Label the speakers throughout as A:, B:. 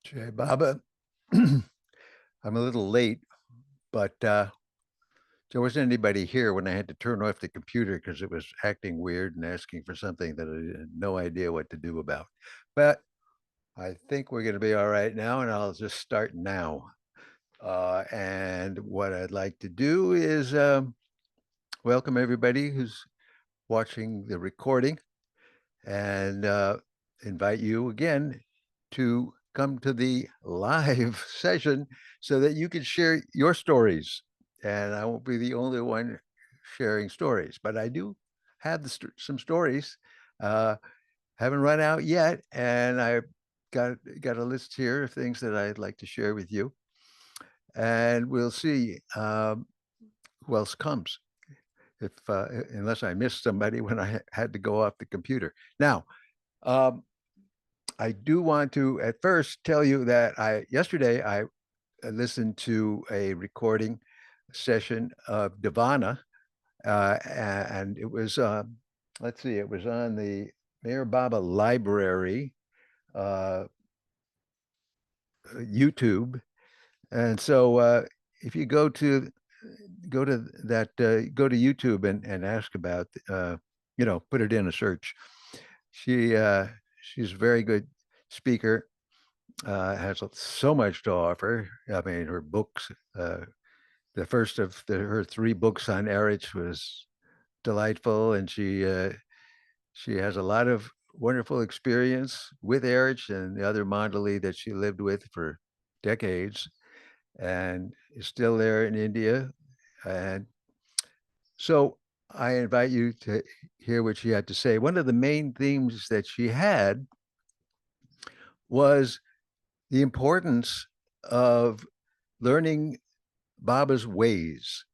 A: Jay Baba, I'm a little late, but there wasn't anybody here when I had to turn off the computer because it was acting weird and asking for something that I had no idea what to do about. But I think we're going to be all right now, and I'll just start now. And what I'd like to do is welcome everybody who's watching the recording and invite you again to come to the live session so that you can share your stories. And I won't be the only one sharing stories, but I do have some stories. Uh, haven't run out yet, and I've got a list here of things that I'd like to share with you. And we'll see who else comes. If unless I missed somebody when I had to go off the computer. Now, um, I do want to at first tell you that yesterday I listened to a recording session of Divana, and it was let's see, it was on the Mayor Baba Library uh, YouTube, and so if you go to YouTube and ask about put it in a search. She she's a very good speaker, has so much to offer. I mean, her books, the first of her three books on Eruch was delightful, and she has a lot of wonderful experience with Eruch and the other Mandali that she lived with for decades, and is still there in India. And so I invite you to hear what she had to say. One of the main themes that she had was the importance of learning Baba's ways.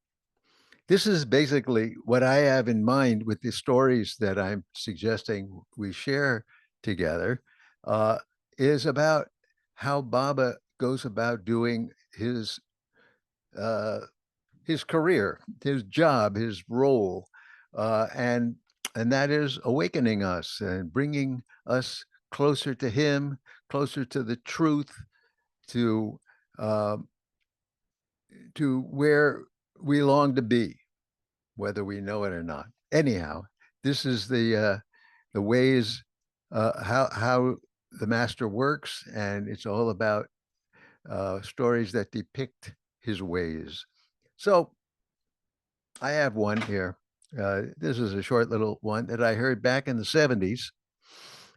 A: This is basically what I have in mind with the stories that I'm suggesting we share together, uh, is about how Baba goes about doing uh, his career, his job, his role, uh, and and that is awakening us and bringing us closer to him, closer to the truth, to uh, to where we long to be, whether we know it or not. Anyhow, this is the ways how the master works, and it's all about stories that depict his ways. So I have one here. This is a short little one that I heard back in the 70s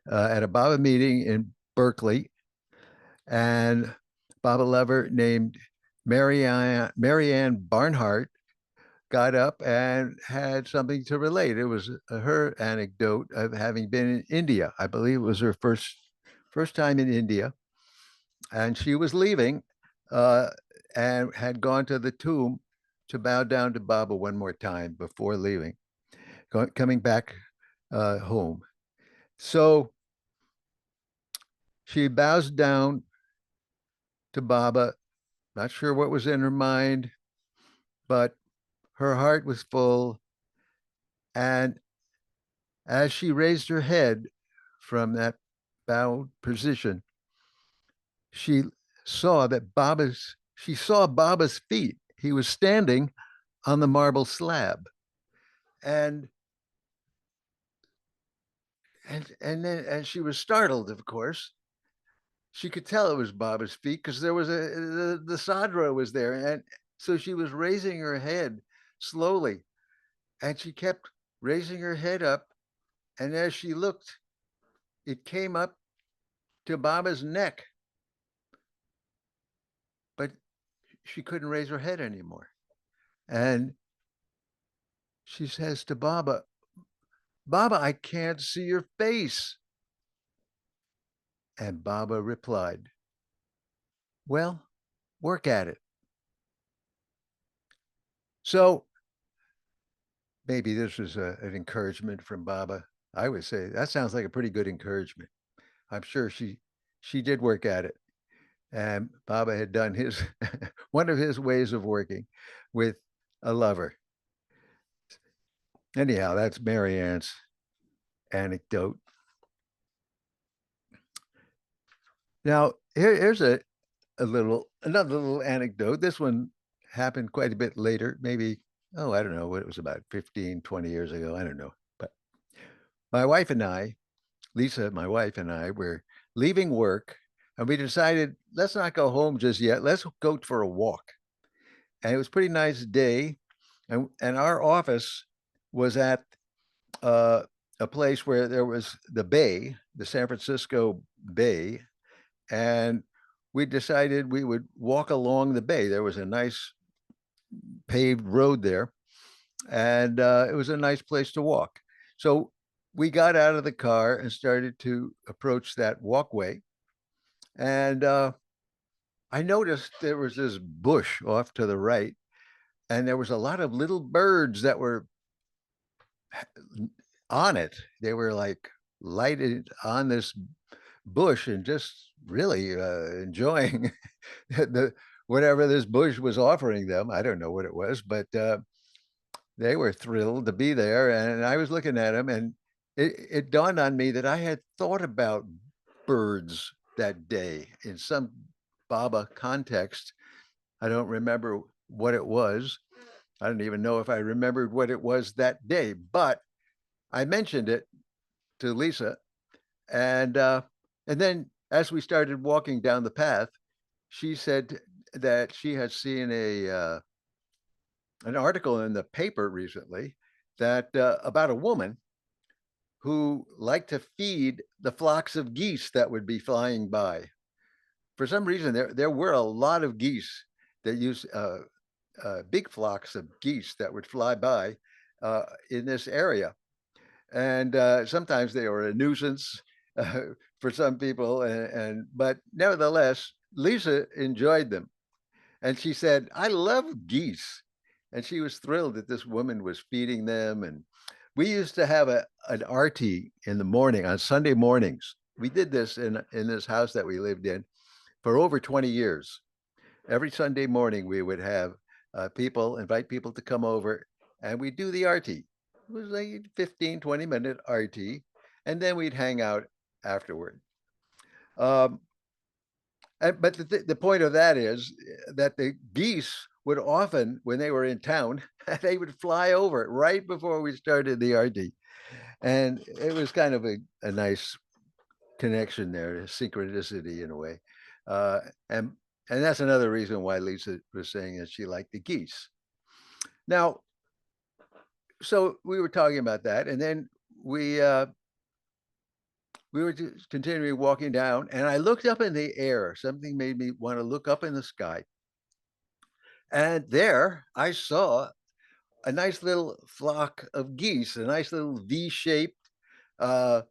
A: at a Baba meeting in Berkeley. And Baba lover named Marianne Barnhart got up and had something to relate. It was her anecdote of having been in India. I believe it was her first time in India, and she was leaving uh, and had gone to the tomb to bow down to Baba one more time before leaving, coming back home. So she bows down to Baba, not sure what was in her mind, but her heart was full. And as she raised her head from that bowed position, she she saw Baba's feet. He was standing on the marble slab. And and she was startled, of course. She could tell it was Baba's feet because there was the Sadra was there. And so she was raising her head slowly, and she kept raising her head up. And as she looked, it came up to Baba's neck, but she couldn't raise her head anymore. And she says to Baba, Baba, I can't see your face. And Baba replied, well, work at it. So maybe this was an encouragement from Baba. I would say that sounds like a pretty good encouragement. I'm sure she did work at it. And Baba had done his one of his ways of working with a lover. Anyhow, that's Marianne's anecdote. Now, here's another little anecdote. This one happened quite a bit later, maybe, oh, I don't know what it was, about 15, 20 years ago. I don't know. But my wife and I, Lisa, my wife and I, were leaving work, and we decided, let's not go home just yet. Let's go for a walk. And it was a pretty nice day. And our office was at uh, a place where there was the bay, the San Francisco Bay, and we decided we would walk along the bay. There was a nice paved road there, and it was a nice place to walk. So we got out of the car and started to approach that walkway, and I noticed there was this bush off to the right, and there was a lot of little birds that were on it. They were like lighted on this bush and just really enjoying the whatever this bush was offering them. I don't know what it was, but they were thrilled to be there. And I was looking at them, and it dawned on me that I had thought about birds that day in some Baba context. I don't remember what it was. I don't even know if I remembered what it was that day, but I mentioned it to Lisa, and then as we started walking down the path, she said that she had seen a an article in the paper recently that about a woman who liked to feed the flocks of geese that would be flying by. For some reason, there were a lot of geese that used big flocks of geese that would fly by in this area, and sometimes they were a nuisance uh, for some people, and but nevertheless, Lisa enjoyed them, and she said, "I love geese," and she was thrilled that this woman was feeding them. And we used to have an artie in the morning on Sunday mornings. We did this in this house that we lived in for over 20 years. Every Sunday morning, we would have invite people to come over, and we'd do the RT. It was like 15, 20-minute RT, and then we'd hang out afterward. Um, but the point of that is that the geese would often, when they were in town, they would fly over right before we started the RT. And it was kind of a nice connection there, synchronicity in a way. Uh, and and that's another reason why Lisa was saying that she liked the geese. Now, so we were talking about that, and then we uh, we were just continuing walking down, and I looked up in the air. Something made me want to look up in the sky, and there I saw a nice little flock of geese, a nice little V-shaped. Uh,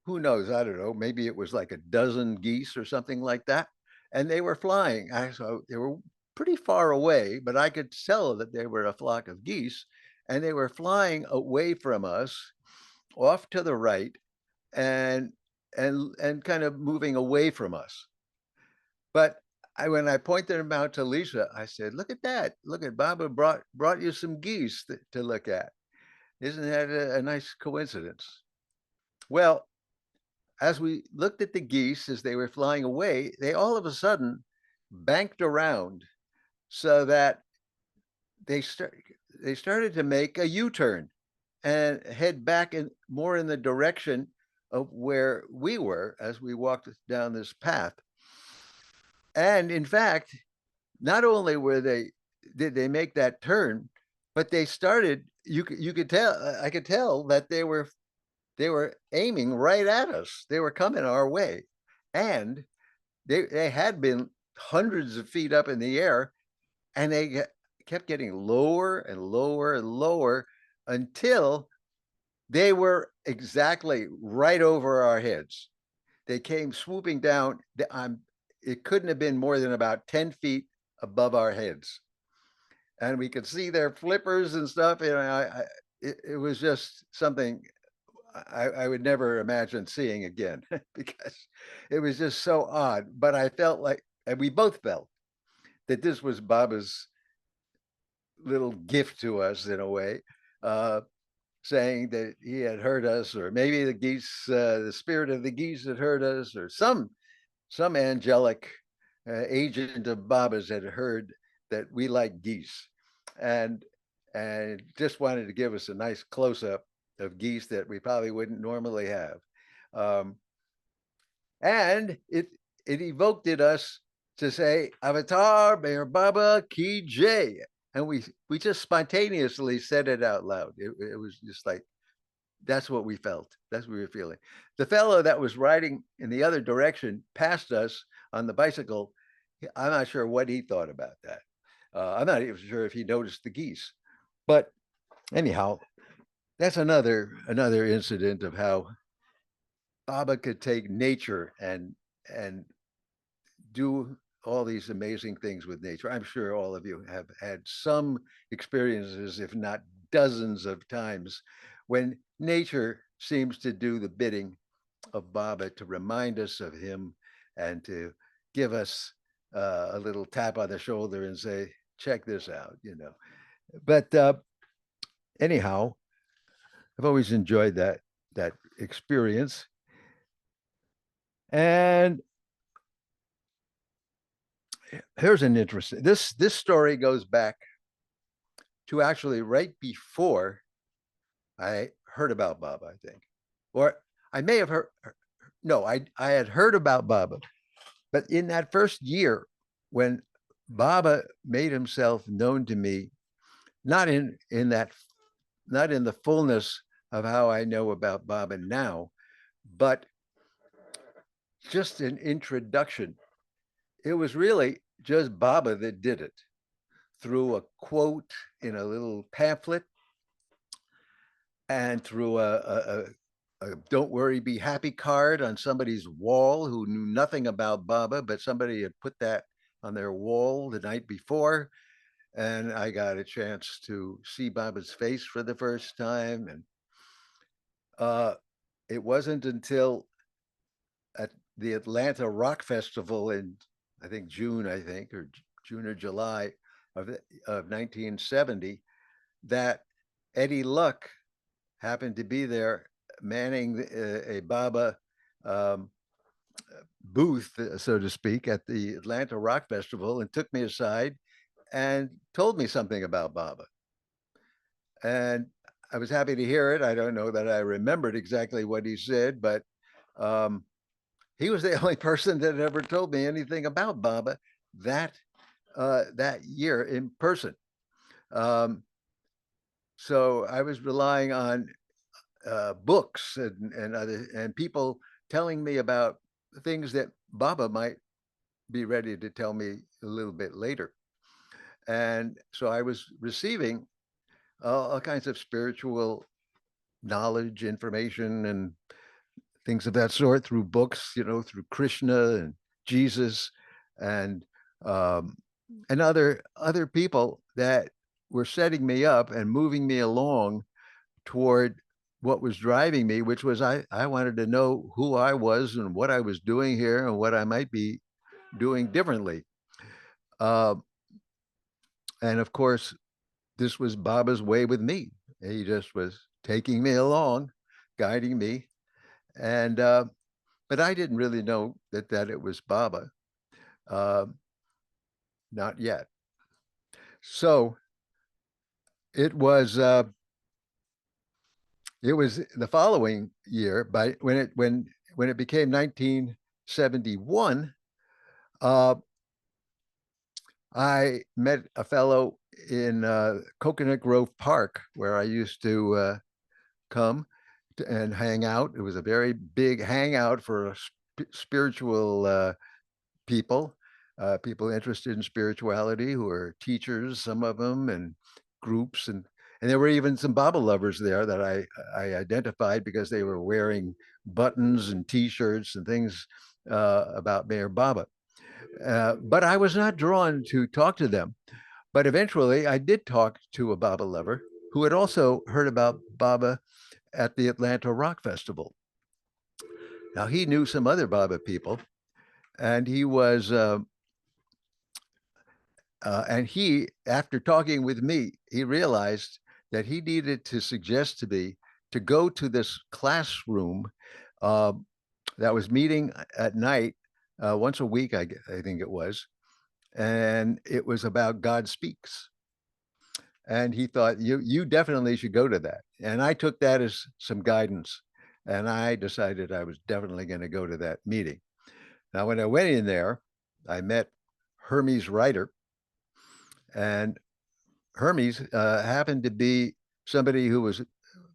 A: who knows? I don't know. Maybe it was like a dozen geese or something like that, and they were flying. I saw they were pretty far away, but I could tell that they were a flock of geese, and they were flying away from us, off to the right, and and kind of moving away from us. But when I pointed them out to Lisa, I said, "Look at that! Look at Baba brought you some geese to look at. Isn't that a nice coincidence?" Well, as we looked at the geese as they were flying away, they all of a sudden banked around so that they start, they started to make a U-turn and head back in more in the direction of where we were as we walked down this path. And in fact, not only were they did they make that turn, but they started. You could tell. I could tell that they were aiming right at us. They were coming our way, and they had been hundreds of feet up in the air, and they kept getting lower and lower and lower until they were exactly right over our heads. They came swooping down. It couldn't have been more than about 10 feet above our heads. And we could see their flippers and stuff. And it was just something I would never imagine seeing again because it was just so odd. But I felt like, and we both felt that this was Baba's little gift to us in a way, uh, saying that he had heard us, or maybe the geese, the spirit of the geese had heard us, or some some angelic agent of Baba's had heard that we like geese, and and just wanted to give us a nice close up of geese that we probably wouldn't normally have, um, and it evoked in us to say Avatar Mayor Baba Ki Jay, and we just spontaneously said it out loud. It was just like that's what we felt. That's what we were feeling. The fellow that was riding in the other direction past us on the bicycle, I'm not sure what he thought about that. I'm not even sure if he noticed the geese. But anyhow, that's another incident of how Baba could take nature and do all these amazing things with nature. I'm sure all of you have had some experiences, if not dozens of times, when nature seems to do the bidding of Baba to remind us of him and to give us a little tap on the shoulder and say, check this out. But anyhow, I've always enjoyed that experience. And here's an interesting this story goes back to actually right before I heard about Baba, I think. Or I may have heard no, I had heard about Baba, but in that first year when Baba made himself known to me, not in that not in the fullness of how I know about Baba now, but just an introduction. It was really just Baba that did it through a quote in a little pamphlet and through a don't worry, be happy card on somebody's wall who knew nothing about Baba, but somebody had put that on their wall the night before. And I got a chance to see Baba's face for the first time. And uh, it wasn't until at the Atlanta Rock Festival in, I think, or June or July of 1970, that Eddie Luck happened to be there manning a Baba um, booth, so to speak, at the Atlanta Rock Festival and took me aside and told me something about Baba. And I was happy to hear it. I don't know that I remembered exactly what he said, but um, he was the only person that ever told me anything about Baba that that year in person. Um, so I was relying on books and other and people telling me about things that Baba might be ready to tell me a little bit later. And so I was receiving all kinds of spiritual knowledge, information, and things of that sort through books, through Krishna and Jesus and um, and other people that were setting me up and moving me along toward what was driving me, which was I wanted to know who I was and what I was doing here and what I might be doing differently. Uh, and of course, this was Baba's way with me. He just was taking me along, guiding me, and but I didn't really know that it was Baba, uh, not yet. So it was uh, it was the following year, by when it became 1971. Uh, I met a fellow in Coconut Grove Park where I used to come and hang out. It was a very big hangout for spiritual people, people interested in spirituality who are teachers, some of them, and groups. And there were even some Baba lovers there that I identified because they were wearing buttons and T-shirts and things about Mayor Baba. But I was not drawn to talk to them. But eventually, I did talk to a Baba lover who had also heard about Baba at the Atlanta Rock Festival. Now, he knew some other Baba people, and after talking with me, he realized that he needed to suggest to me to go to this classroom uh, that was meeting at night once a week, I think it was. And it was about God Speaks. And he thought, you definitely should go to that. And I took that as some guidance. And I decided I was definitely going to go to that meeting. Now, when I went in there, I met Hermes Ryder, and Hermes happened to be somebody who was,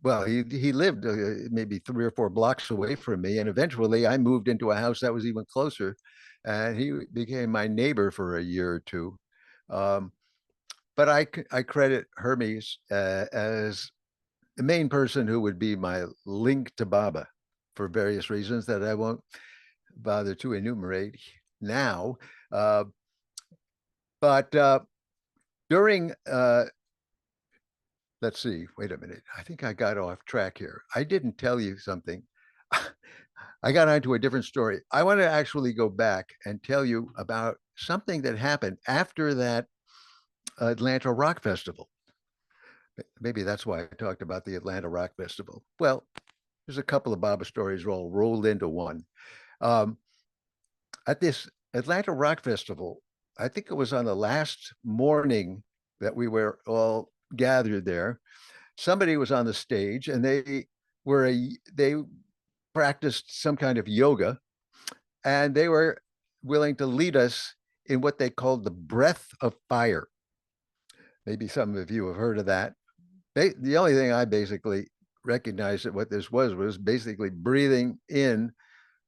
A: well, he lived maybe 3 or 4 blocks away from me, and eventually I moved into a house that was even closer, and he became my neighbor for a year or two. Um, but I credit Hermes as the main person who would be my link to Baba for various reasons that I won't bother to enumerate now. Uh, but during let's see, wait a minute. I think I got off track here. I didn't tell you something. I got onto a different story. I want to actually go back and tell you about something that happened after that Atlanta Rock Festival. Maybe that's why I talked about the Atlanta Rock Festival. Well, there's a couple of Baba stories all rolled into one. Um, at this Atlanta Rock Festival, I think it was on the last morning that we were all gathered there. Somebody was on the stage, and they practiced some kind of yoga, and they were willing to lead us in what they called the breath of fire. Maybe some of you have heard of that. The only thing I basically recognized that what this was basically breathing in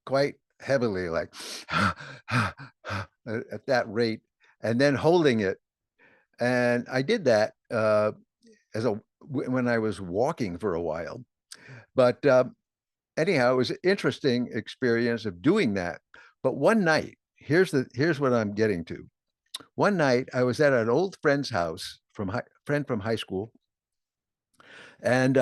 A: quite heavily, like at that rate, and then holding it. And I did that when I was walking for a while. But anyhow, it was an interesting experience of doing that. But one night, here's what I'm getting to. One night, I was at an old friend's house friend from high school, and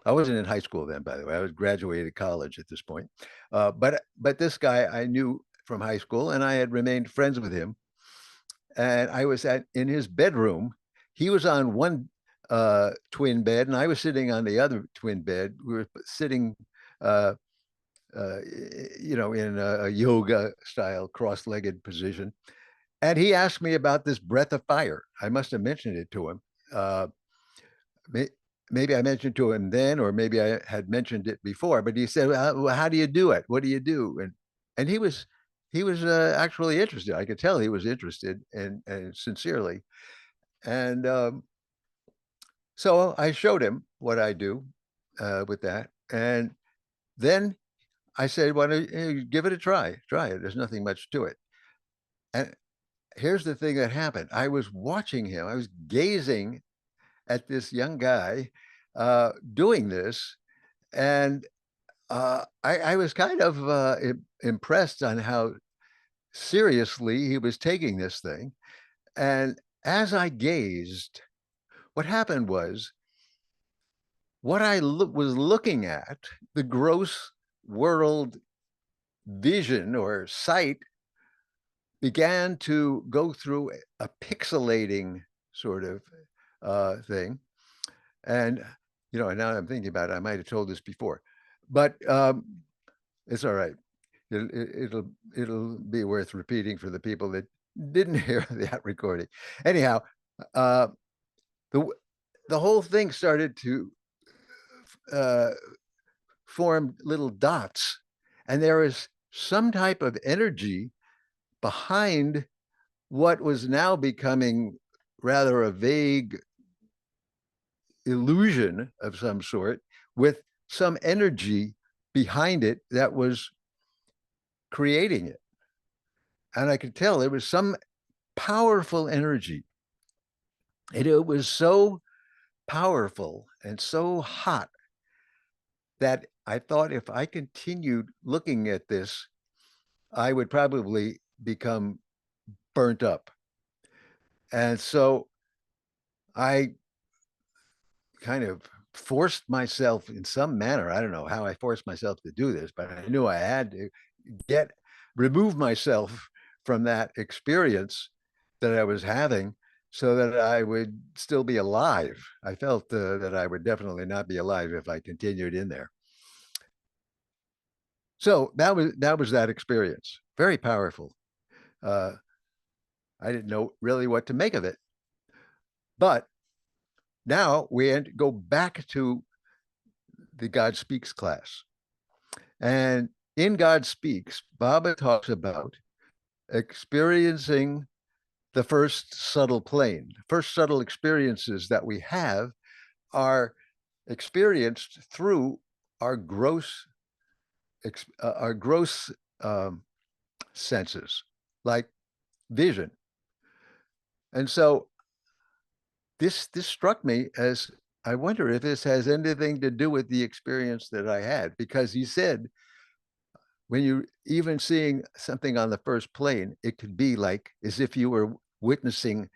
A: I wasn't in high school then, by the way. I was graduated college at this point. But this guy I knew from high school, and I had remained friends with him. And I was in his bedroom. He was on one twin bed, and I was sitting on the other twin bed. We were sitting, uh, in a yoga style cross-legged position. And he asked me about this breath of fire. I must have mentioned it to him. Uh, maybe I mentioned to him then, or maybe I had mentioned it before. But he said, well, "How do you do it? What do you do?" And he was actually interested. I could tell he was interested and sincerely. And so I showed him what I do with that, and then I said, "Why don't you give it a try? Try it. There's nothing much to it." And here's the thing that happened. I was watching him. I was gazing at this young guy doing this, and I was kind of impressed on how seriously he was taking this thing. And as I gazed, what happened was what I was looking at, the gross world vision or sight, began to go through a pixelating sort of thing. And, now I'm thinking about it, I might have told this before, but it's all right. It'll be worth repeating for the people that didn't hear that recording. Anyhow, uh, the the whole thing started to uh, form little dots, and there was some type of energy behind what was now becoming rather a vague illusion of some sort, with some energy behind it that was creating it. And I could tell there was some powerful energy. And it was so powerful and so hot that I thought if I continued looking at this, I would probably become burnt up. And so I kind of forced myself in some manner. I don't know how I forced myself to do this, but I knew I had to remove myself from that experience that I was having so that I would still be alive. I felt that I would definitely not be alive if I continued in there. So that was that experience. Very powerful. Uh, I didn't know really what to make of it. But now we go back to the God Speaks class. And in God Speaks, Baba talks about experiencing the first subtle plane. The first subtle experiences that we have are experienced through our gross our gross um, senses, like vision. And so this struck me as, I wonder if this has anything to do with the experience that I had, because he said when you even seeing something on the first plane, it could be like as if you were witnessing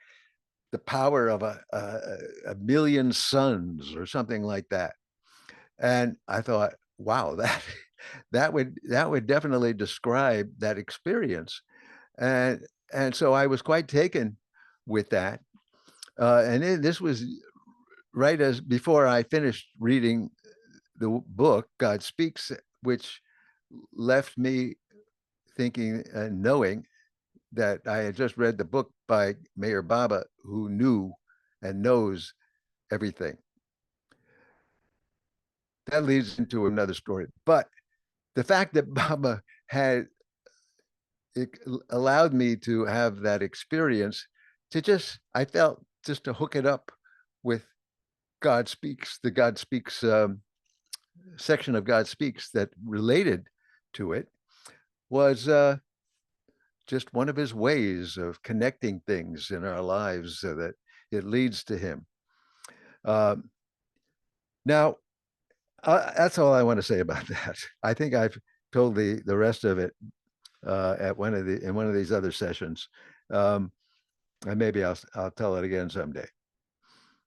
A: the power of a million suns or something like that. And I thought, wow, that would definitely describe that experience. And and so I was quite taken with that. And then this was right as before I finished reading the book God Speaks, which left me thinking and knowing that I had just read the book by Mayor Baba, who knew and knows everything. That leads into another story. But the fact that Baba had it allowed me to have that experience, to just, I felt just to hook it up with God Speaks, the God Speaks section of God Speaks that related to it, was just one of his ways of connecting things in our lives so that it leads to him. Um, Now, that's all I want to say about that. I think I've told the rest of it at one of these other sessions, um, and maybe I'll tell it again someday.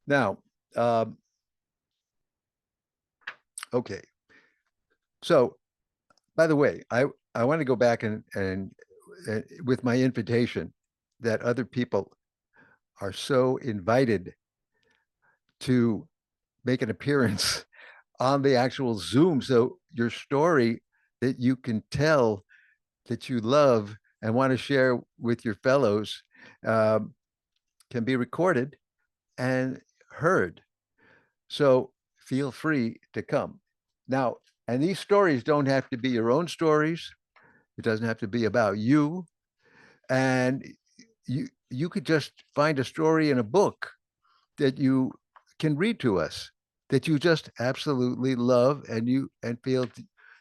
A: Now, um, okay. So, by the way, I want to go back and with my invitation that other people are so invited to make an appearance on the actual Zoom. So your story that you can tell that you love and want to share with your fellows um, can be recorded and heard. So feel free to come. Now, and these stories don't have to be your own stories. It doesn't have to be about you. And you could just find a story in a book that you can read to us that you just absolutely love, and you and feel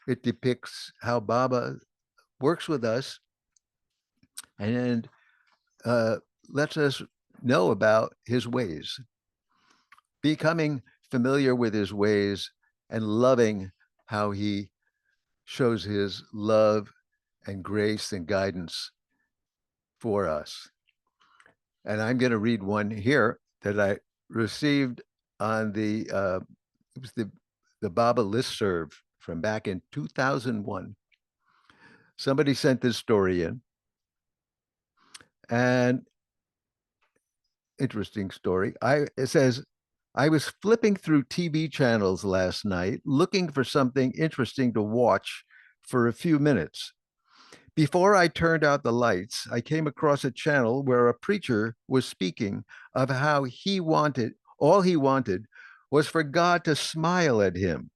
A: it depicts how Baba works with us and uh, lets us know about his ways, becoming familiar with his ways and loving how he shows his love and grace and guidance for us. And I'm going to read one here that I received on it was the Baba listserv from back in 2001. Somebody sent this story in, and interesting story. It says, I was flipping through TV channels last night looking for something interesting to watch for a few minutes. Before I turned out the lights, I came across a channel where a preacher was speaking of how all he wanted was for God to smile at him,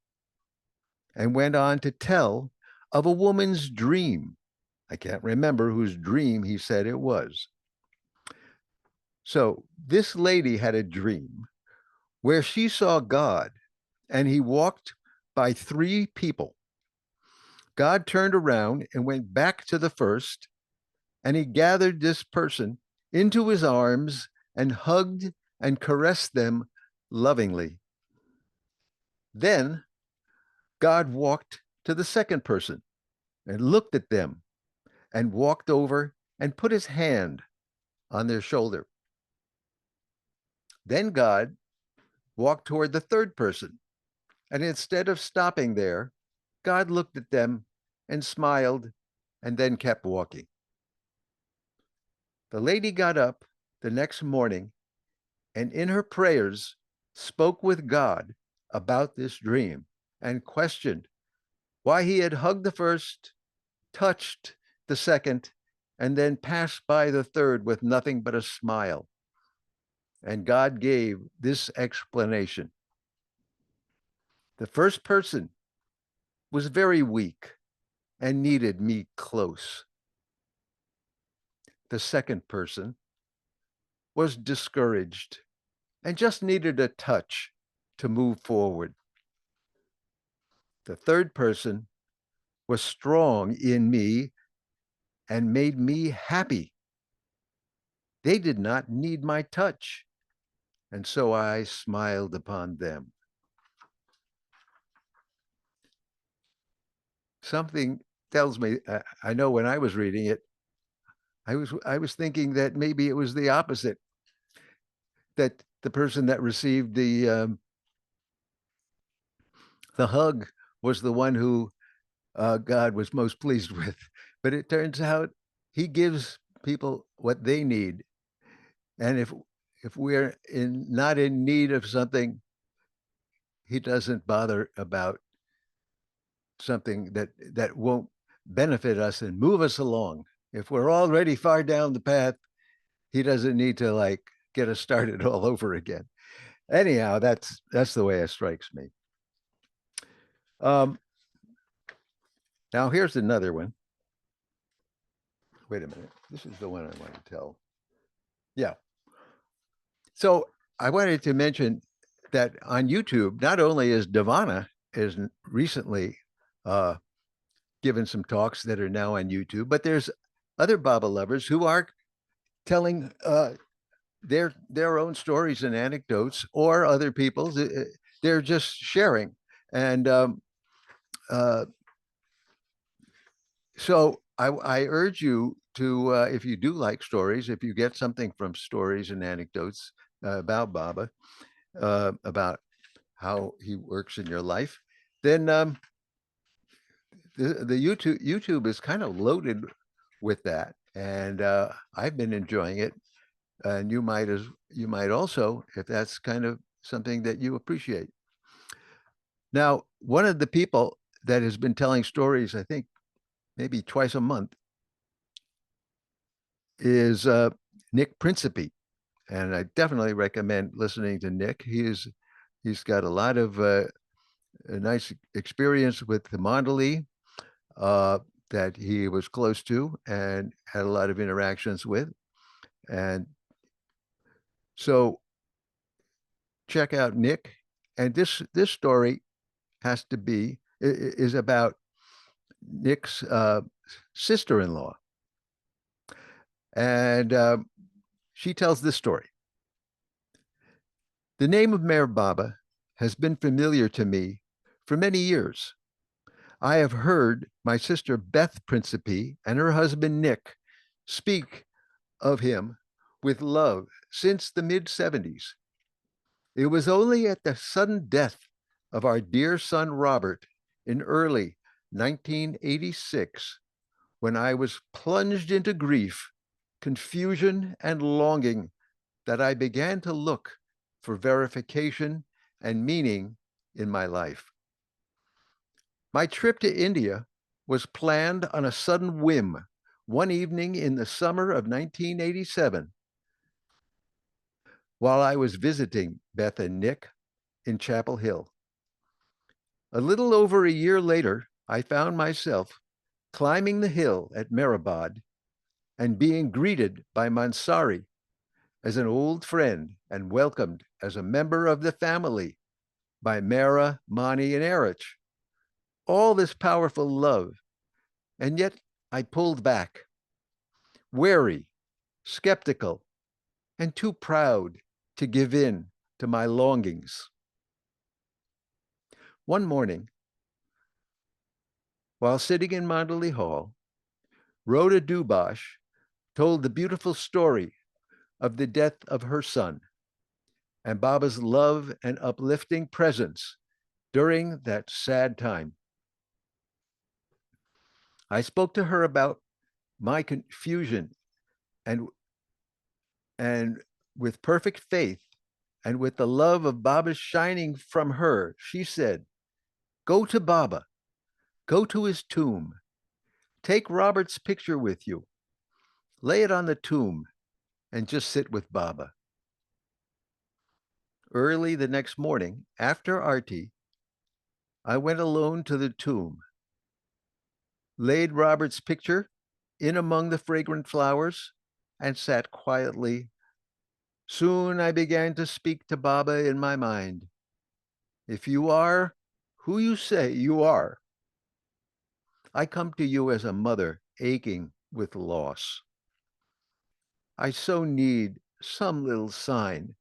A: and went on to tell of a woman's dream. I can't remember whose dream he said it was. So this lady had a dream where she saw God, and he walked by three people. God turned around and went back to the first, and he gathered this person into his arms and hugged and caressed them lovingly. Then God walked to the second person and looked at them and walked over and put his hand on their shoulder. Then God walked toward the third person, and instead of stopping there, God looked at them and smiled and then kept walking. The lady got up the next morning and in her prayers spoke with God about this dream and questioned why he had hugged the first, touched the second, and then passed by the third with nothing but a smile. And God gave this explanation. The first person was very weak and needed me close. The second person was discouraged and just needed a touch to move forward. The third person was strong in me and made me happy. They did not need my touch, and so I smiled upon them. Something tells me, I know when I was reading it, I was thinking that maybe it was the opposite, that the person that received the hug was the one who God was most pleased with. But it turns out he gives people what they need. And if we're not in need of something, he doesn't bother about something that won't benefit us and move us along. If we're already far down the path, he doesn't need to like get us started all over again. Anyhow, that's the way it strikes me. Um, Now here's another one. Wait a minute. This is the one I want to tell. Yeah. So I wanted to mention that on YouTube, not only is Devana is recently uh, given some talks that are now on YouTube, but there's other Baba lovers who are telling their own stories and anecdotes, or other people's. They're just sharing, and uh, so I urge you to, if you do like stories, if you get something from stories and anecdotes about Baba, about how he works in your life, then the YouTube is kind of loaded with that, and I've been enjoying it, and you might also, if that's kind of something that you appreciate. Now, one of the people that has been telling stories, I think maybe twice a month, is Nick Principe, and I definitely recommend listening to Nick. He's got a lot of a nice experience with the Mondali uh, that he was close to and had a lot of interactions with, and so check out Nick. And this story has to be is about Nick's sister-in-law, and she tells this story. The name of Meher Baba has been familiar to me for many years. I have heard my sister Beth Principe and her husband Nick speak of him with love since the mid-70s. It was only at the sudden death of our dear son Robert in early 1986 when I was plunged into grief, confusion, and longing that I began to look for verification and meaning in my life. My trip to India was planned on a sudden whim one evening in the summer of 1987 while I was visiting Beth and Nick in Chapel Hill. A little over a year later, I found myself climbing the hill at Mehrabad and being greeted by Mansari as an old friend and welcomed as a member of the family by Mara, Mani, and Eruch. All this powerful love, and yet I pulled back, wary, skeptical, and too proud to give in to my longings. One morning, while sitting in Mandali Hall, Rhoda Dubash told the beautiful story of the death of her son and Baba's love and uplifting presence during that sad time. I spoke to her about my confusion, and with perfect faith and with the love of Baba shining from her, she said, "Go to Baba. Go to his tomb. Take Robert's picture with you. Lay it on the tomb and just sit with Baba. Early the next morning, after Arti, I went alone to the tomb, laid Robert's picture in among the fragrant flowers, and sat quietly. Soon I began to speak to Baba in my mind. If you are who you say you are, I come to you as a mother aching with loss. I so need some little sign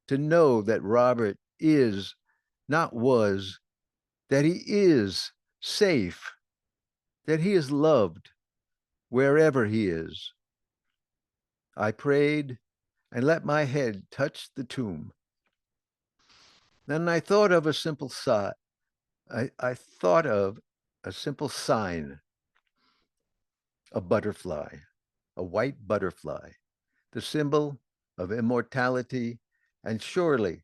A: to know that Robert is, not was, that he is safe, that he is loved wherever he is. I prayed and let my head touch the tomb. Then I thought of a simple sign. I thought of a simple sign, a butterfly, a white butterfly, the symbol of immortality, and surely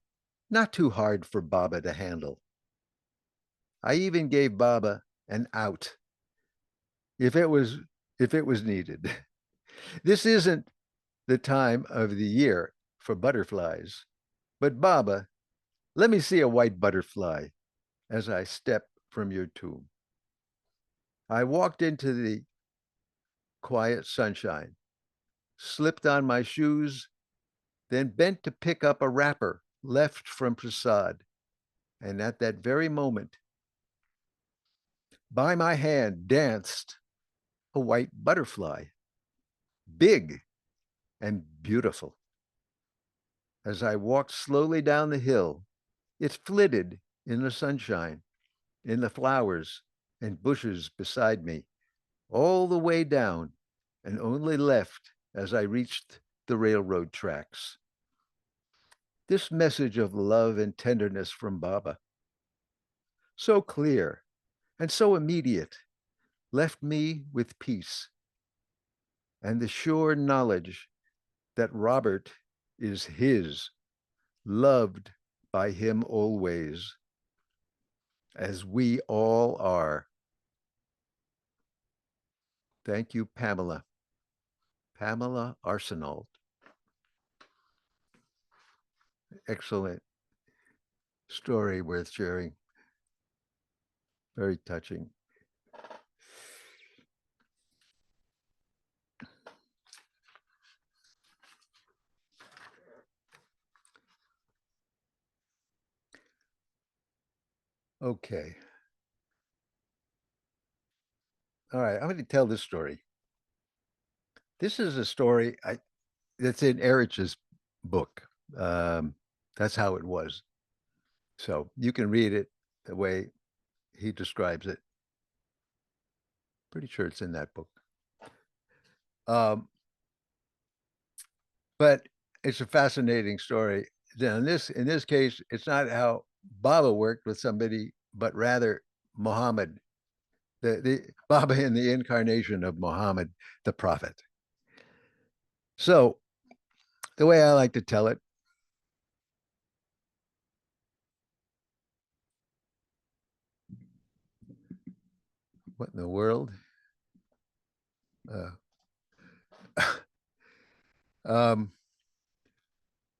A: not too hard for Baba to handle. I even gave Baba an out if it was needed. This isn't the time of the year for butterflies, but Baba, let me see a white butterfly as I step from your tomb. I walked into the quiet sunshine, slipped on my shoes, then bent to pick up a wrapper left from Prasad. And at that very moment, by my hand danced a white butterfly, big and beautiful. As I walked slowly down the hill, it flitted in the sunshine, in the flowers and bushes beside me, all the way down, and only left as I reached the railroad tracks. This message of love and tenderness from Baba, so clear and so immediate, left me with peace and the sure knowledge that Robert is his, loved by him always, as we all are. Thank you, Pamela. Pamela Arsenault. Excellent story worth sharing. Very touching. Okay. All right, I'm going to tell this story. This is a story that's in Eruch's book. Um, that's how it was. So you can read it the way he describes it. Pretty sure it's in that book. But it's a fascinating story. In this case, it's not how Baba worked with somebody, but rather Muhammad, the Baba in the incarnation of Muhammad, the prophet. So the way I like to tell it, what in the world? Uh, um,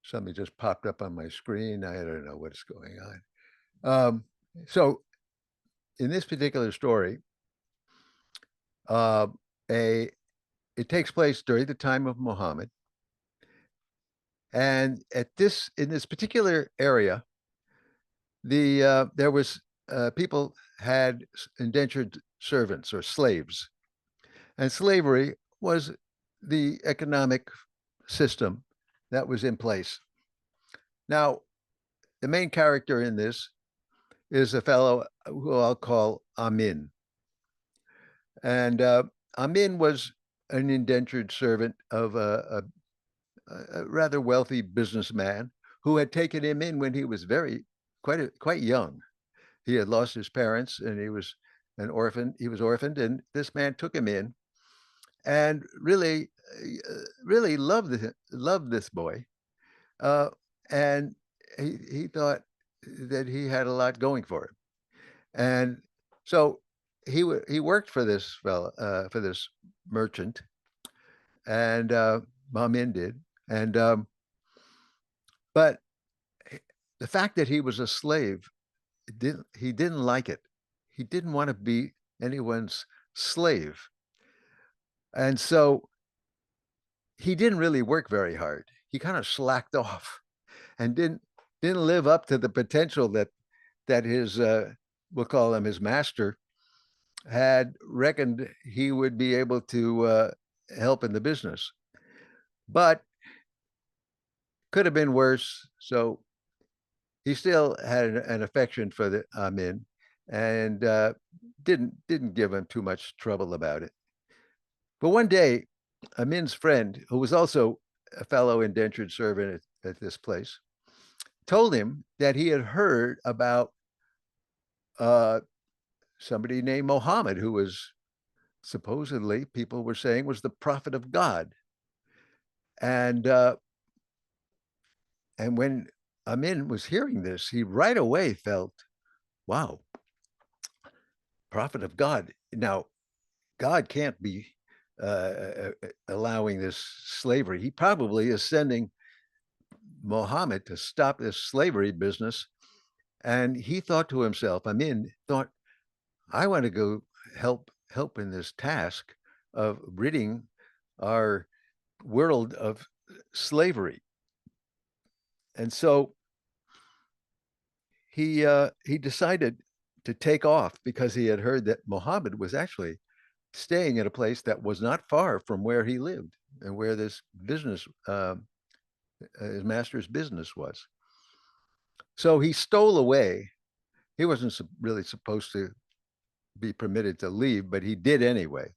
A: something just popped up on my screen. I don't know what's going on. So in this particular story, uh, a it takes place during the time of Muhammad, and in this particular area, there was people had indentured servants or slaves, and slavery was the economic system that was in place. Now, the main character in this is a fellow who I'll call Amin. And Amin was an indentured servant of a rather wealthy businessman who had taken him in when he was quite young. He had lost his parents and he was an orphan. He was orphaned, and this man took him in and really loved this boy. Uh, and he thought that he had a lot going for him. And so he worked for this fellow, for this merchant, and Amin did, and but the fact that he was a slave, he didn't like it. He didn't want to be anyone's slave, and so he didn't really work very hard. He kind of slacked off and didn't live up to the potential that his we'll call him his master had reckoned he would be able to help in the business. But could have been worse. So he still had an affection for the Amin, and didn't give him too much trouble about it. But one day, Amin's friend, who was also a fellow indentured servant at this place, told him that he had heard about uh, somebody named Mohammed, who was supposedly, people were saying, was the prophet of God. And and when Amin was hearing this, he right away felt, wow, prophet of God. Now, God can't be allowing this slavery. He probably is sending Mohammed to stop this slavery business. And he thought to himself, Amin thought, I want to go help in this task of ridding our world of slavery. And so he decided to take off because he had heard that Muhammad was actually staying at a place that was not far from where he lived and where this business, his master's business was. So he stole away. He wasn't really supposed to be permitted to leave, but he did anyway.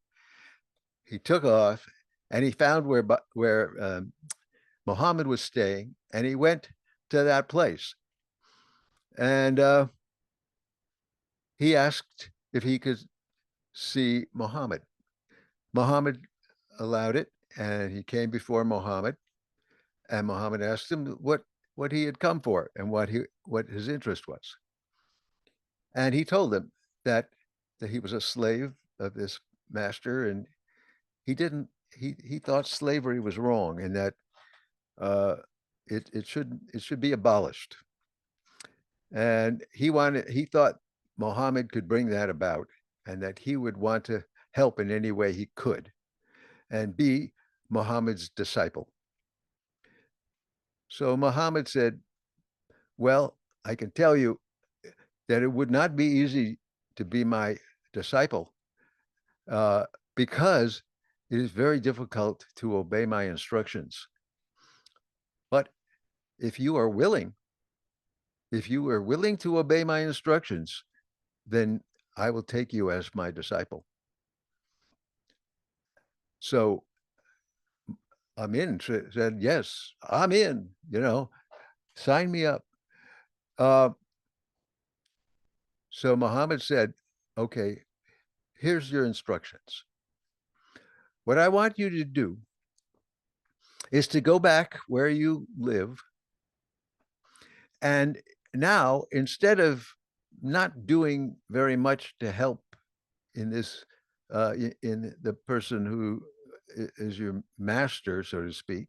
A: He took off and he found where Muhammad was staying, and he went to that place. And he asked if he could see Muhammad. Muhammad allowed it, and he came before Muhammad, and Muhammad asked him what he had come for and what his interest was. And he told him that that he was a slave of this master, and he thought slavery was wrong, and that uh, it should be abolished. And he thought Muhammad could bring that about, and that he would want to help in any way he could and be Muhammad's disciple. So Muhammad said, well, I can tell you that it would not be easy to be my disciple, uh, because it is very difficult to obey my instructions. But if you are willing, if you are willing to obey my instructions, then I will take you as my disciple. So Amin said, yes, I'm in, sign me up. Uh, so Muhammad said, okay, here's your instructions. What I want you to do is to go back where you live. And now, instead of not doing very much to help in this, in the person who is your master, so to speak,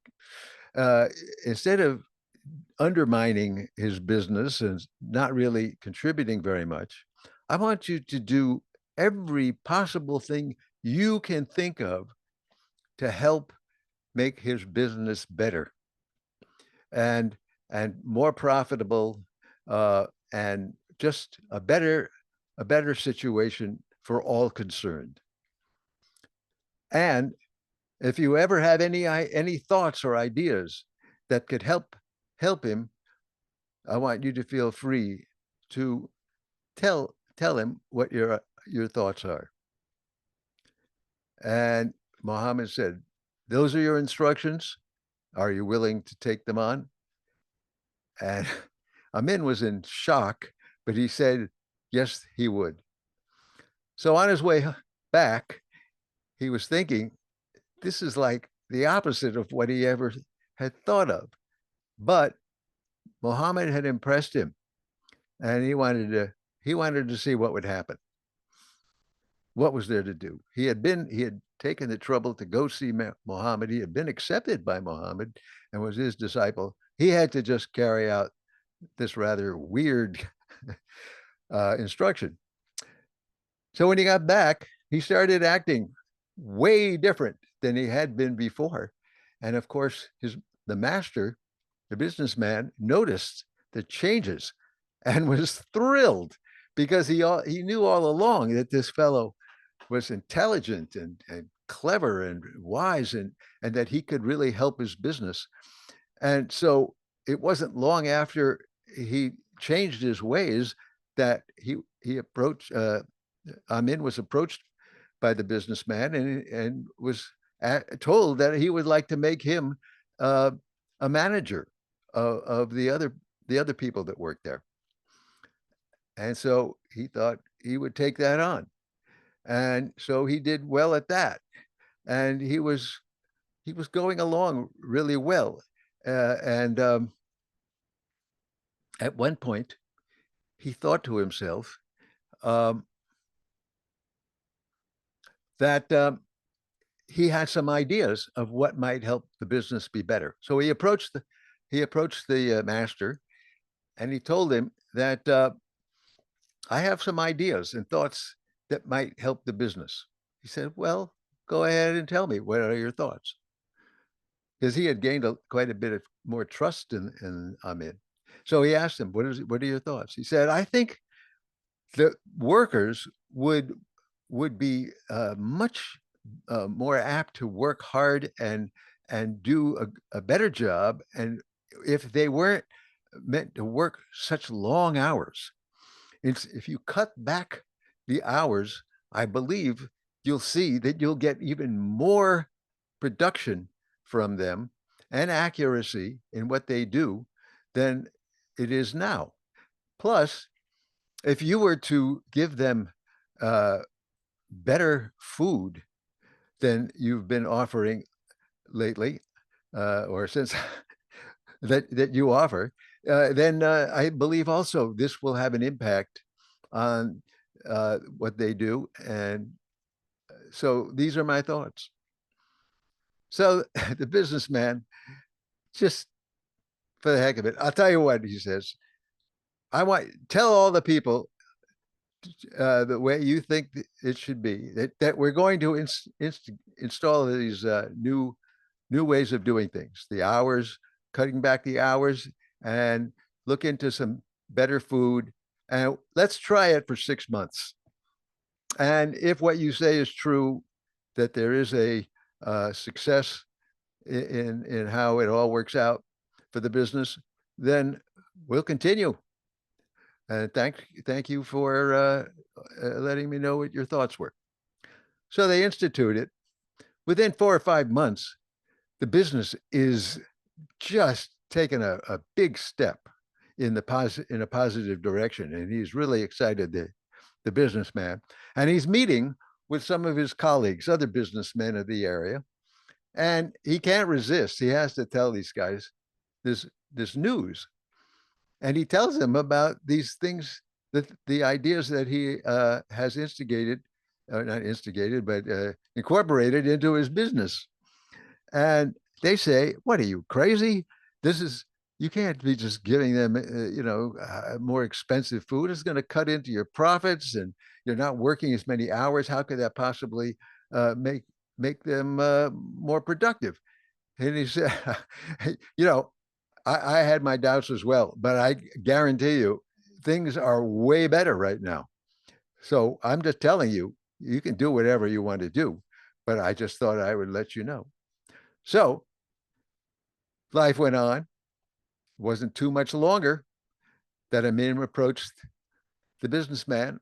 A: instead of undermining his business and not really contributing very much, I want you to do every possible thing you can think of to help make his business better and more profitable, and just a better situation for all concerned. And if you ever have any thoughts or ideas that could help him, I want you to feel free to tell him what your thoughts are. And Muhammad said, those are your instructions. Are you willing to take them on? And Amin was in shock, but he said, yes, he would. So on his way back, he was thinking, this is like the opposite of what he ever had thought of. But Muhammad had impressed him, and he wanted to see what would happen. what was there to do? He had taken the trouble to go see Muhammad. He had been accepted by Muhammad and was his disciple. He had to just carry out this rather weird instruction. So when he got back, he started acting way different than he had been before. And of course, the master, the businessman, noticed the changes and was thrilled because he knew all along that this fellow was intelligent and clever and wise, and that he could really help his business. And so it wasn't long after he changed his ways that he approached Amin was approached by the businessman and was told that he would like to make him uh, a manager of the other people that worked there. And so he thought he would take that on. And so he did well at that. And he was going along really well. And at one point, he thought to himself um, that he had some ideas of what might help the business be better. So he approached the master, and he told him that I have some ideas and thoughts that might help the business. He said, "Well, go ahead and tell me, what are your thoughts?" Because he had gained quite a bit of more trust in Ahmed. So he asked him, what are your thoughts? He said, "I think the workers would be much more apt to work hard and do a better job, and if they weren't meant to work such long hours. If you cut back the hours, I believe you'll see that you'll get even more production from them and accuracy in what they do than it is now. Plus, if you were to give them uh, better food than you've been offering lately, or since that you offer, then I believe also this will have an impact on what they do. And so these are my thoughts." So the businessman, just for the heck of it, "I'll tell you what," he says, "I want tell all the people the way you think it should be. That we're going to install these new ways of doing things. The hours, cutting back the hours, and look into some better food. And let's try it for 6 months. And if what you say is true, that there is a success in how it all works out for the business, then we'll continue. And thank you for letting me know what your thoughts were." So they institute it. Within 4 or 5 months, the business is just taken a big step in a positive direction, and he's really excited, the businessman, and he's meeting with some of his colleagues, other businessmen of the area, and he can't resist. He has to tell these guys this news, and he tells them about these things, that the ideas that he has instigated, not instigated, but incorporated into his business. And they say, "What are you, crazy? This is You can't be just giving them more expensive food. It's going to cut into your profits, and you're not working as many hours. How could that possibly make them more productive?" And he said, "You know, I had my doubts as well, but I guarantee you things are way better right now. So I'm just telling you, you can do whatever you want to do, but I just thought I would let you know." So life went on. It wasn't too much longer that Amin approached the businessman,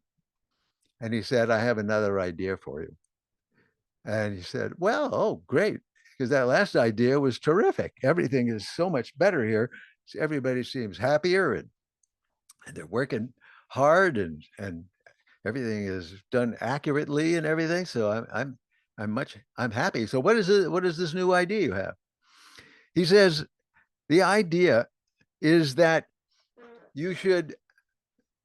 A: and he said, "I have another idea for you." And he said, "Well, oh, great, because that last idea was terrific. Everything is so much better here. Everybody seems happier, and they're working hard, and everything is done accurately and everything. So I'm happy. So what is this new idea you have?" He says, "The idea is that you should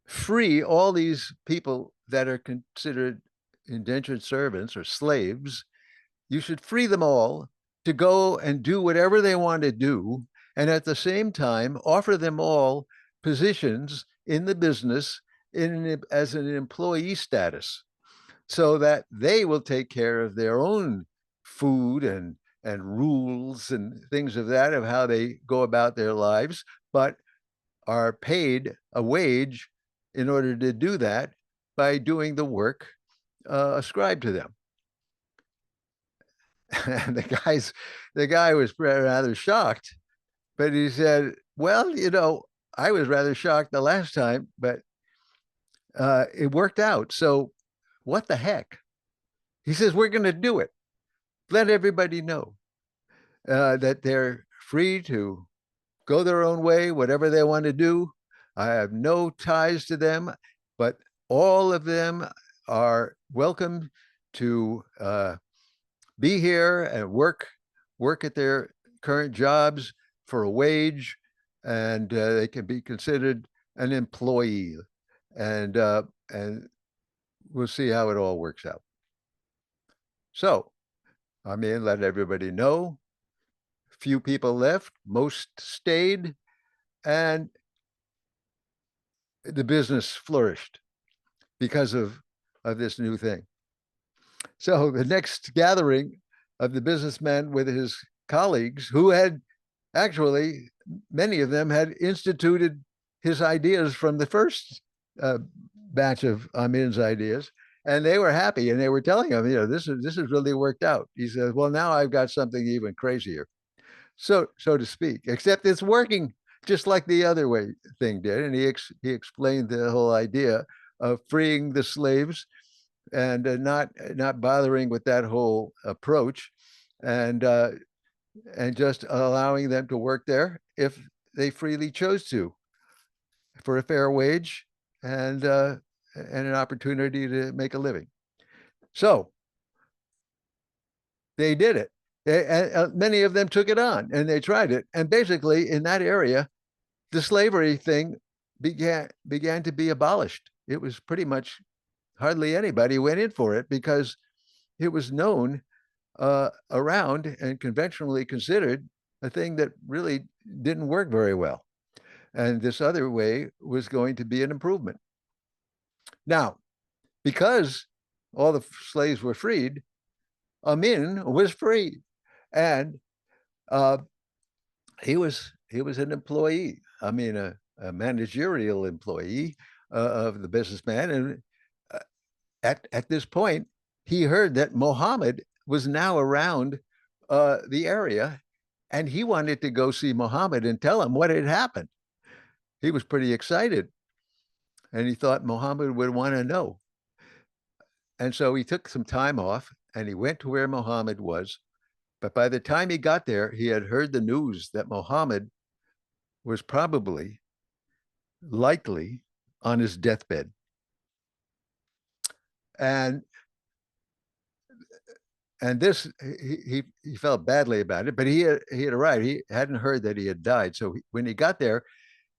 A: free all these people that are considered indentured servants or slaves, you should free them all to go and do whatever they want to do, and at the same time offer them all positions in the business as an employee status, so that they will take care of their own food and rules and things of that, of how they go about their lives, but are paid a wage in order to do that by doing the work ascribed to them. And the guy was rather shocked, but he said, "Well, I was rather shocked the last time, but it worked out. So, what the heck?" He says, "We're going to do it. Let everybody know that they're free to go their own way, whatever they want to do. I have no ties to them, but all of them are welcome to be here and work at their current jobs for a wage, and they can be considered an employee, and we'll see how it all works out." So, I mean, let everybody know. Few people left, most stayed, and the business flourished because of this new thing. So the next gathering of the businessman with his colleagues, who had actually, many of them had instituted his ideas from the first batch of Amin's ideas, and they were happy, and they were telling him, this has really worked out. He says, "Well, now I've got something even crazier, so to speak, except it's working just like the other way thing did." And he explained the whole idea of freeing the slaves and not bothering with that whole approach, and just allowing them to work there if they freely chose to, for a fair wage and an opportunity to make a living. So they did it. Many of them took it on and they tried it. And basically, in that area, the slavery thing began to be abolished. It was pretty much hardly anybody went in for it, because it was known around and conventionally considered a thing that really didn't work very well. And this other way was going to be an improvement. Now, because all the slaves were freed, Amin was free, and uh, he was an employee. I mean, a managerial employee of the businessman. And at this point, he heard that Mohammed was now around the area, and he wanted to go see Mohammed and tell him what had happened. He was pretty excited, and he thought Mohammed would want to know. And so he took some time off and he went to where Mohammed was. But by the time he got there, he had heard the news that Mohammed was probably, likely, on his deathbed. And this, he felt badly about it, but he had arrived. He hadn't heard that he had died. So when he got there,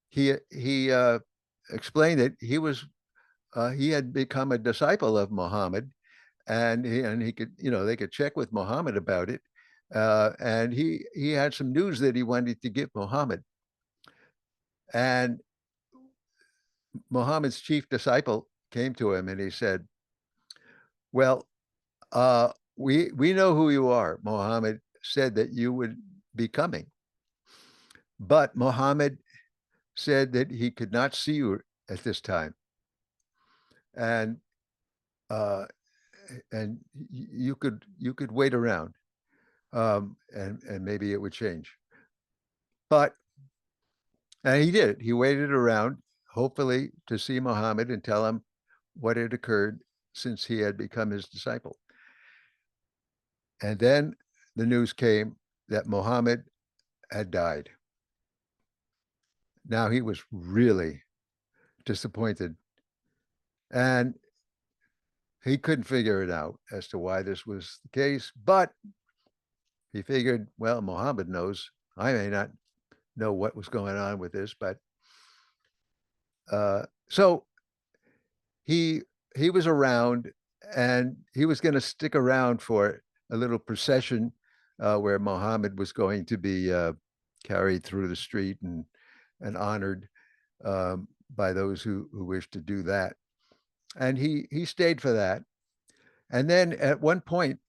A: he explained that he had become a disciple of Muhammad, and he could, they could check with Muhammad about it, and he had some news that he wanted to give Muhammad. And Muhammad's chief disciple came to him and he said, "Well, we know who you are. Muhammad said that you would be coming, but Muhammad said that he could not see you at this time, and uh, you could wait around, and maybe it would change." But and he did. He waited around, hopefully to see Muhammad and tell him what had occurred since he had become his disciple. And then the news came that Muhammad had died. Now he was really disappointed, and he couldn't figure it out as to why this was the case. But he figured, well, Muhammad knows. I may not know what was going on with this, but so he was around, and he was going to stick around for a little procession where Muhammad was going to be carried through the street and honored by those who wished to do that. And he stayed for that. And then at one point,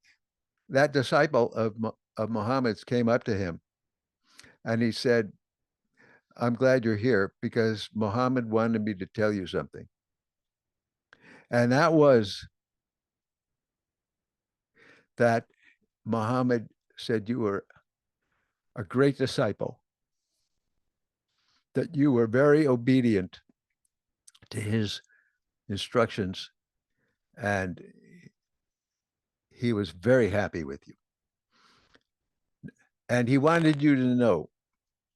A: that disciple of Muhammad's came up to him and he said, "I'm glad you're here because Muhammad wanted me to tell you something." And that was that Muhammad said you were a great disciple, that you were very obedient to his instructions, and he was very happy with you. And he wanted you to know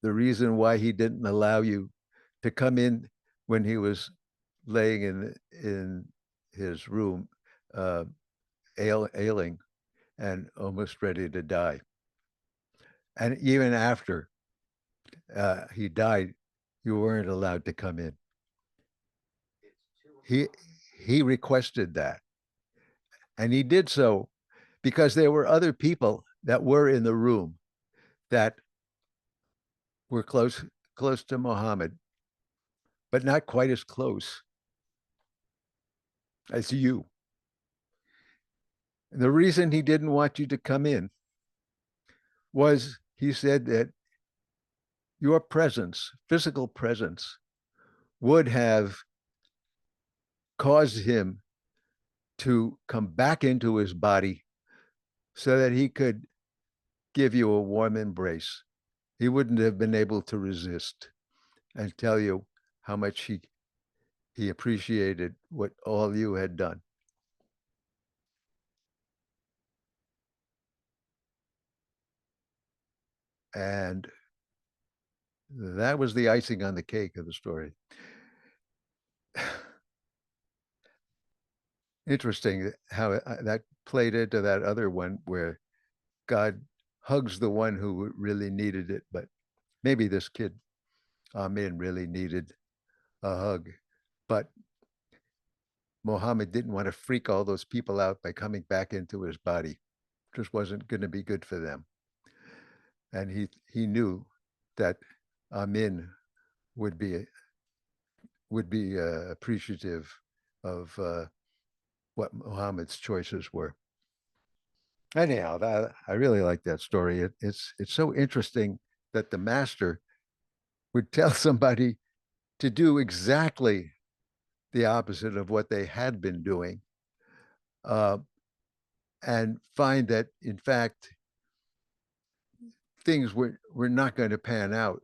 A: the reason why he didn't allow you to come in when he was laying in his room, uh, ailing and almost ready to die. And even after he died, you weren't allowed to come in. He he requested that, and he did so because there were other people that were in the room that were close to Muhammad, but not quite as close as you. And the reason he didn't want you to come in was he said that your presence, physical presence, would have caused him to come back into his body so that he could give you a warm embrace. He wouldn't have been able to resist and tell you how much he appreciated what all you had done. And that was the icing on the cake of the story. Interesting how that played into that other one where God hugs the one who really needed it, but maybe this kid, Amin, really needed a hug. But Mohammed didn't want to freak all those people out by coming back into his body. Just wasn't going to be good for them. And he knew that Amin would be appreciative of what Muhammad's choices were. Anyhow, I really like that story. It's so interesting that the master would tell somebody to do exactly the opposite of what they had been doing, uh, and find that in fact things were not going to pan out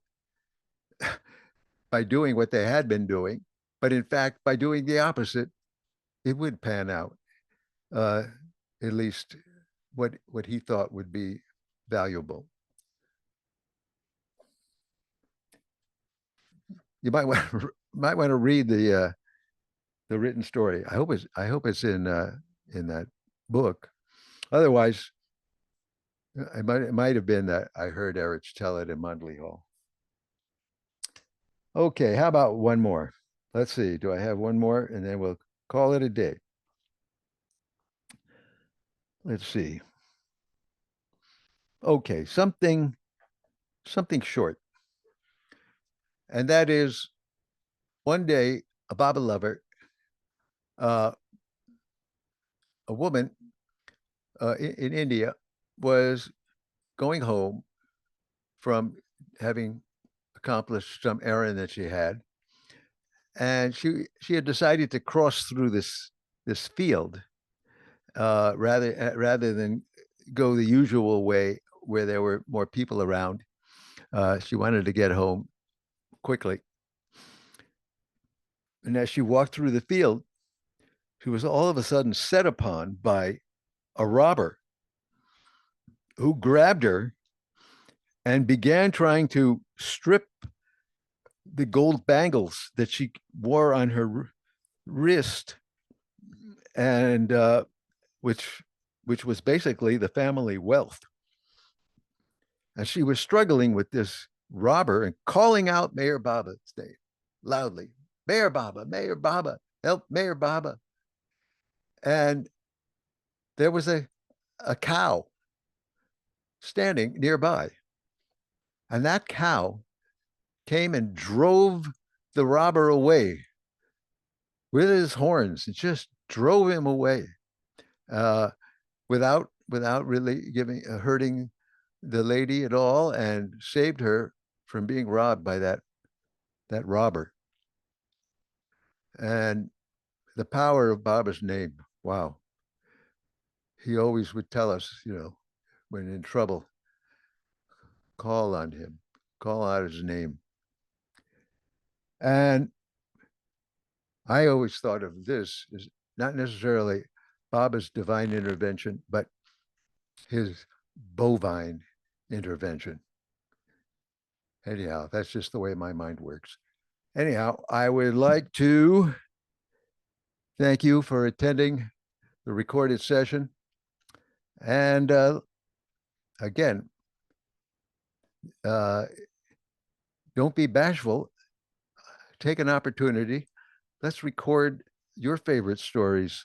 A: by doing what they had been doing, but in fact by doing the opposite, it would pan out. Uh, at least what he thought would be valuable. You might want to read the written story. I hope it's in that book. Otherwise, it might have been that I heard Eruch tell it in Mundley Hall. Okay, how about one more? Let's see. Do I have one more? And then we'll call it a day. Let's see. Okay, something short. And that is one day a Baba lover, uh, a woman in India, was going home from having accomplished some errand that she had, and she had decided to cross through this field rather than go the usual way where there were more people around. She wanted to get home quickly, and as she walked through the field, she was all of a sudden set upon by a robber who grabbed her and began trying to strip the gold bangles that she wore on her wrist, and which was basically the family wealth. And she was struggling with this robber and calling out Mayor Baba's name loudly, Mayor Baba, Mayor Baba, help Mayor Baba. And there was a cow standing nearby, and that cow came and drove the robber away with his horns. It just drove him away uh, without really giving hurting the lady at all, and saved her from being robbed by that robber. And the power of Baba's name. Wow. He always would tell us, when in trouble, call on him, call out his name. And I always thought of this as not necessarily Baba's divine intervention, but his bovine intervention. Anyhow, that's just the way my mind works. Anyhow, I would like to thank you for attending the recorded session. And again, uh, don't be bashful. Take an opportunity. Let's record your favorite stories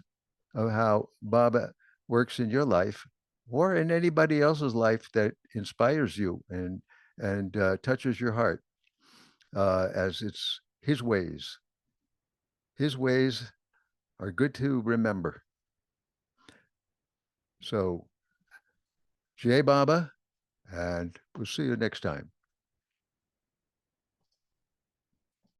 A: of how Baba works in your life or in anybody else's life that inspires you and touches your heart, as it's his ways. His ways are good to remember. So, Jai Baba, and we'll see you next time.